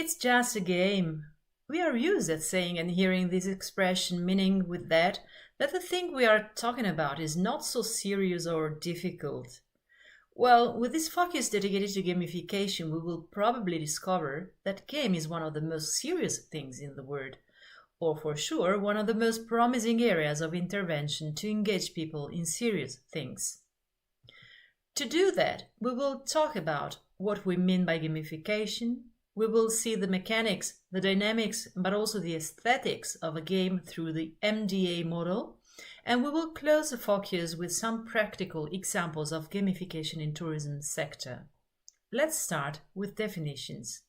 It's just a game. We are used at saying and hearing this expression, meaning with that the thing we are talking about is not so serious or difficult. Well, with this focus dedicated to gamification, we will probably discover that game is one of the most serious things in the world, or for sure, one of the most promising areas of intervention to engage people in serious things. To do that, we will talk about what we mean by gamification. We will see the mechanics, the dynamics, but also the aesthetics of a game through the MDA model, and we will close the focus with some practical examples of gamification in tourism sector. Let's start with definitions.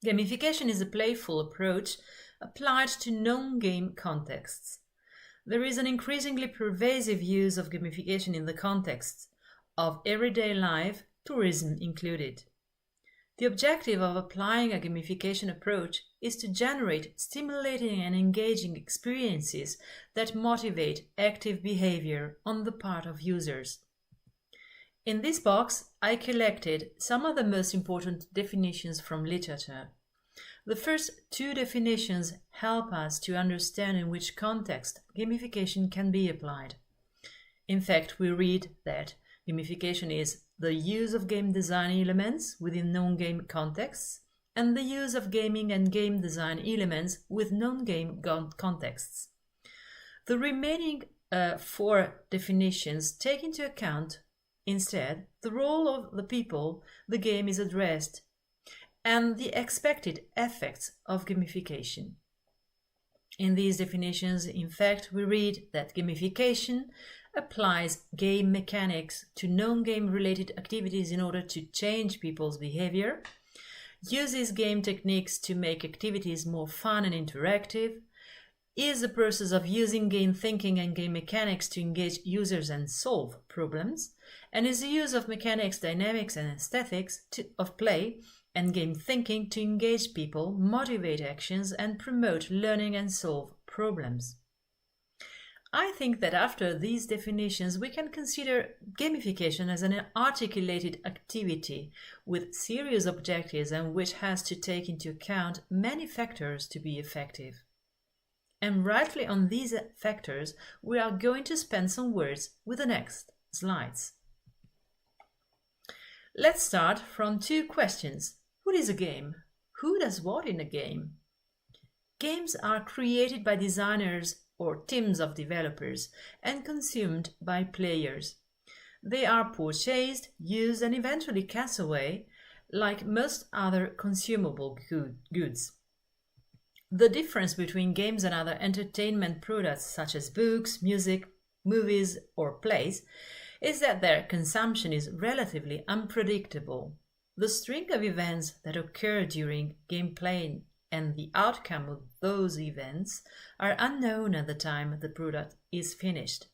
Gamification is a playful approach applied to non-game contexts. There is an increasingly pervasive use of gamification in the context of everyday life, tourism included. The objective of applying a gamification approach is to generate stimulating and engaging experiences that motivate active behavior on the part of users. In this box, I collected some of the most important definitions from literature. The first two definitions help us to understand in which context gamification can be applied. In fact, we read that gamification is the use of game design elements within non-game contexts and the use of gaming and game design elements with non-game contexts. The remaining four definitions take into account, instead, the role of the people the game is addressed and the expected effects of gamification. In these definitions, in fact, we read that gamification applies game mechanics to non-game related activities in order to change people's behavior, uses game techniques to make activities more fun and interactive, is the process of using game thinking and game mechanics to engage users and solve problems, and is the use of mechanics, dynamics, and aesthetics of play and game thinking to engage people, motivate actions, and promote learning and solve problems. I think that after these definitions, we can consider gamification as an articulated activity with serious objectives and which has to take into account many factors to be effective. And rightly on these factors, we are going to spend some words with the next slides. Let's start from two questions. What is a game? Who does what in a game? Games are created by designers or teams of developers and consumed by players. They are purchased, used, and eventually cast away like most other consumable goods. The difference between games and other entertainment products such as books, music, movies, or plays is that their consumption is relatively unpredictable. The string of events that occur during gameplay and the outcome of those events are unknown at the time the product is finished.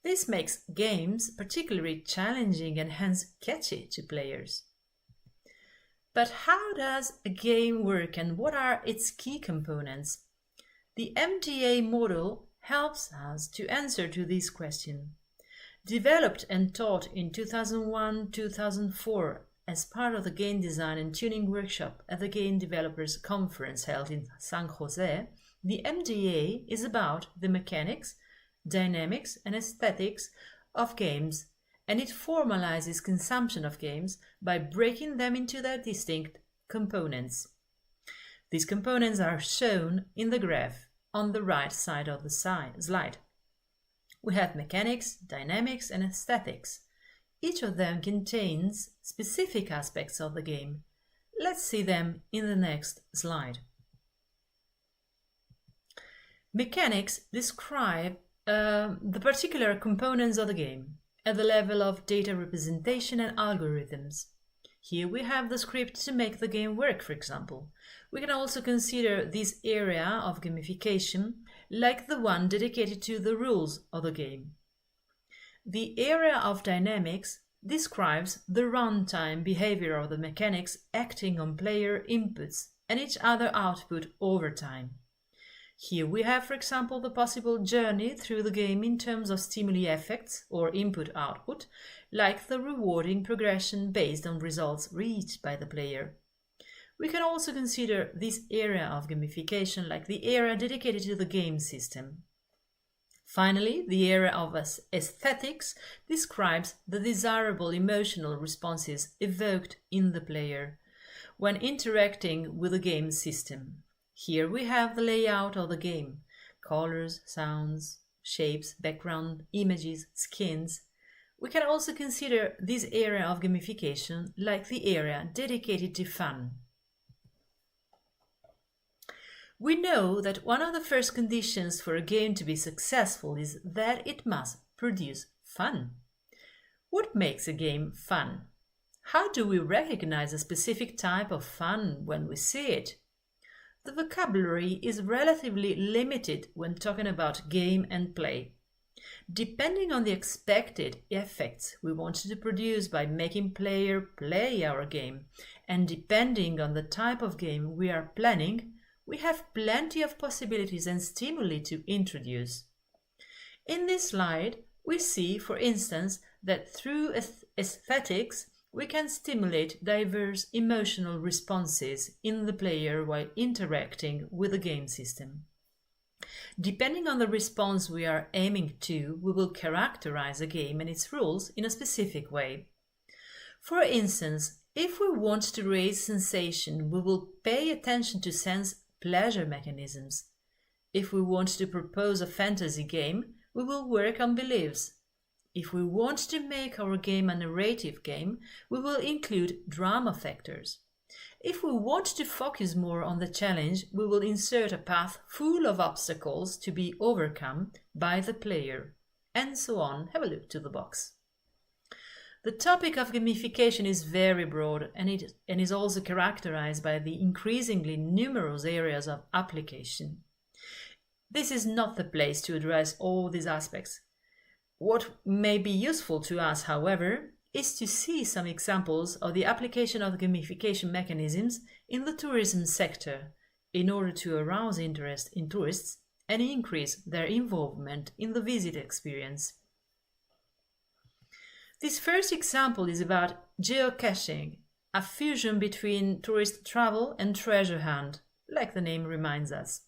This makes games particularly challenging and hence catchy to players. But how does a game work and what are its key components? The MDA model helps us to answer to this question. Developed and taught in 2001-2004 as part of the Game Design and Tuning Workshop at the Game Developers Conference held in San Jose, the MDA is about the mechanics, dynamics, and aesthetics of games, and it formalizes consumption of games by breaking them into their distinct components. These components are shown in the graph on the right side of the slide. We have mechanics, dynamics, and aesthetics. Each of them contains specific aspects of the game. Let's see them in the next slide. Mechanics describe the particular components of the game at the level of data representation and algorithms. Here we have the script to make the game work, for example. We can also consider this area of gamification like the one dedicated to the rules of the game. The area of dynamics describes the runtime behavior of the mechanics acting on player inputs and each other output over time. Here we have, for example, the possible journey through the game in terms of stimuli effects or input-output, like the rewarding progression based on results reached by the player. We can also consider this area of gamification like the area dedicated to the game system. Finally, the area of aesthetics describes the desirable emotional responses evoked in the player when interacting with the game system. Here we have the layout of the game: colors, sounds, shapes, background, images, skins. We can also consider this area of gamification like the area dedicated to fun. We know that one of the first conditions for a game to be successful is that it must produce fun. What makes a game fun? How do we recognize a specific type of fun when we see it? The vocabulary is relatively limited when talking about game and play. Depending on the expected effects we want to produce by making player play our game, and depending on the type of game we are planning, we have plenty of possibilities and stimuli to introduce. In this slide, we see, for instance, that through aesthetics, we can stimulate diverse emotional responses in the player while interacting with the game system. Depending on the response we are aiming to, we will characterize a game and its rules in a specific way. For instance, if we want to raise sensation, we will pay attention to sense pleasure mechanisms. If we want to propose a fantasy game, we will work on beliefs. If we want to make our game a narrative game, we will include drama factors. If we want to focus more on the challenge, we will insert a path full of obstacles to be overcome by the player, and so on. Have a look to the box. The topic of gamification is very broad and is also characterized by the increasingly numerous areas of application. This is not the place to address all these aspects. What may be useful to us, however, is to see some examples of the application of gamification mechanisms in the tourism sector in order to arouse interest in tourists and increase their involvement in the visit experience. This first example is about geocaching, a fusion between tourist travel and treasure hunt, like the name reminds us.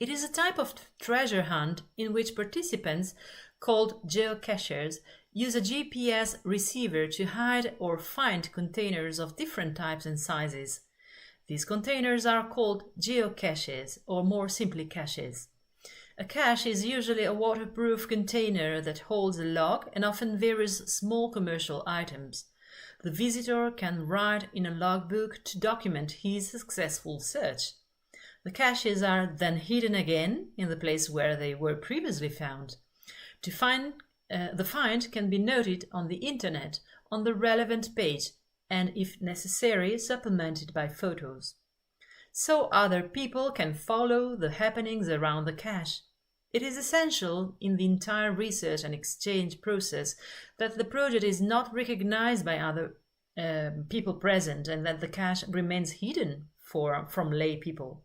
It is a type of treasure hunt in which participants, called geocachers, use a GPS receiver to hide or find containers of different types and sizes. These containers are called geocaches, or more simply caches. A cache is usually a waterproof container that holds a log and often various small commercial items. The visitor can write in a logbook to document his successful search. The caches are then hidden again in the place where they were previously found. The find can be noted on the internet on the relevant page and, if necessary, supplemented by photos. So other people can follow the happenings around the cache. It is essential in the entire research and exchange process that the project is not recognized by other people present and that the cache remains hidden from lay people.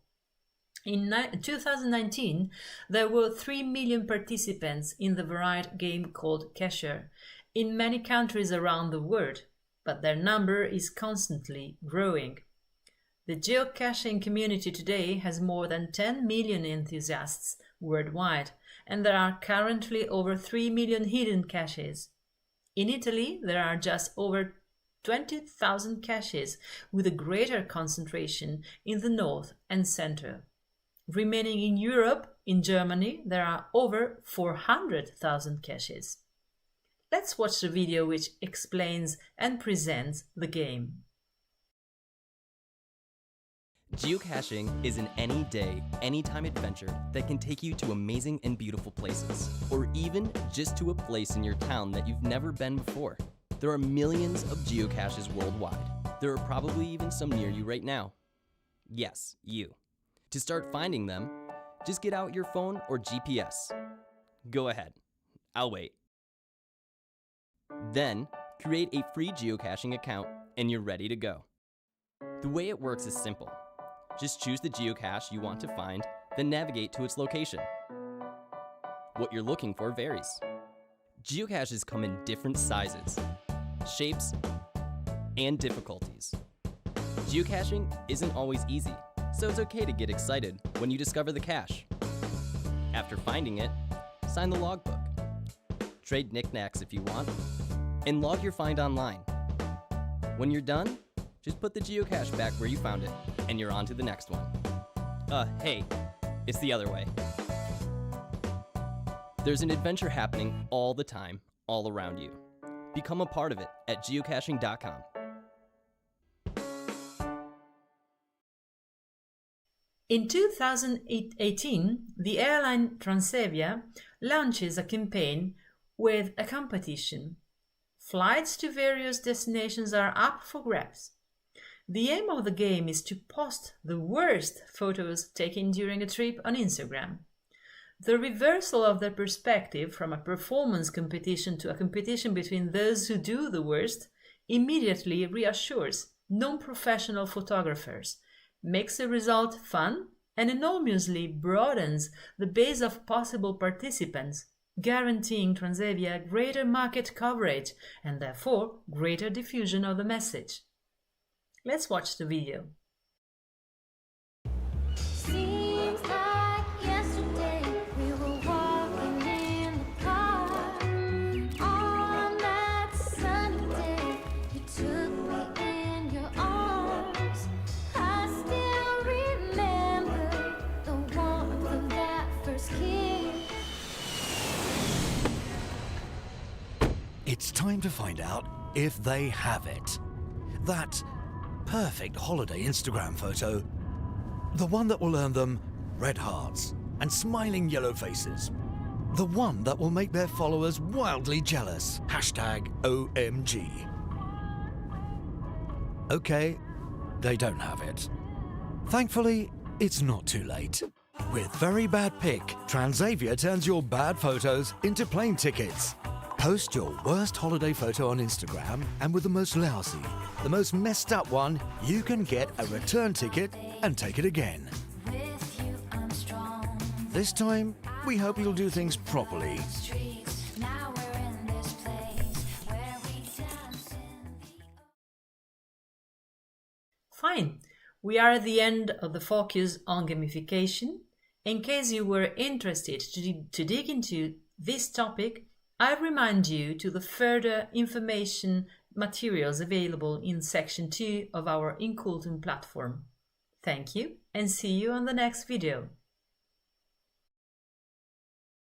In 2019, there were 3 million participants in the variety game called Cacher in many countries around the world, but their number is constantly growing. The geocaching community today has more than 10 million enthusiasts worldwide, and there are currently over 3 million hidden caches. In Italy, there are just over 20,000 caches, with a greater concentration in the north and center. Remaining in Europe, in Germany, there are over 400,000 caches. Let's watch the video which explains and presents the game. Geocaching is an any-day, anytime adventure that can take you to amazing and beautiful places, or even just to a place in your town that you've never been before. There are millions of geocaches worldwide. There are probably even some near you right now. Yes, you. To start finding them, just get out your phone or GPS. Go ahead. I'll wait. Then, create a free geocaching account and you're ready to go. The way it works is simple. Just choose the geocache you want to find, then navigate to its location. What you're looking for varies. Geocaches come in different sizes, shapes, and difficulties. Geocaching isn't always easy, so it's okay to get excited when you discover the cache. After finding it, sign the logbook. Trade knickknacks if you want, and log your find online. When you're done, just put the geocache back where you found it, and you're on to the next one. Hey, it's the other way. There's an adventure happening all the time, all around you. Become a part of it at geocaching.com. In 2018, the airline Transavia launches a campaign with a competition. Flights to various destinations are up for grabs. The aim of the game is to post the worst photos taken during a trip on Instagram. The reversal of the perspective from a performance competition to a competition between those who do the worst immediately reassures non-professional photographers, makes the result fun, and enormously broadens the base of possible participants, guaranteeing Transavia greater market coverage and therefore greater diffusion of the message. Let's watch the video. It's time to find out if they have it. That perfect holiday Instagram photo. The one that will earn them red hearts and smiling yellow faces. The one that will make their followers wildly jealous. #OMG. Okay, they don't have it. Thankfully, it's not too late. With Very Bad Pic, Transavia turns your bad photos into plane tickets. Post your worst holiday photo on Instagram, and with the most lousy, the most messed up one, you can get a return ticket and take it again. This time, we hope you'll do things properly. Fine, we are at the end of the focus on gamification. In case you were interested to dig into this topic, I remind you to the further information materials available in section 2 of our INCULTUM platform. Thank you and see you on the next video.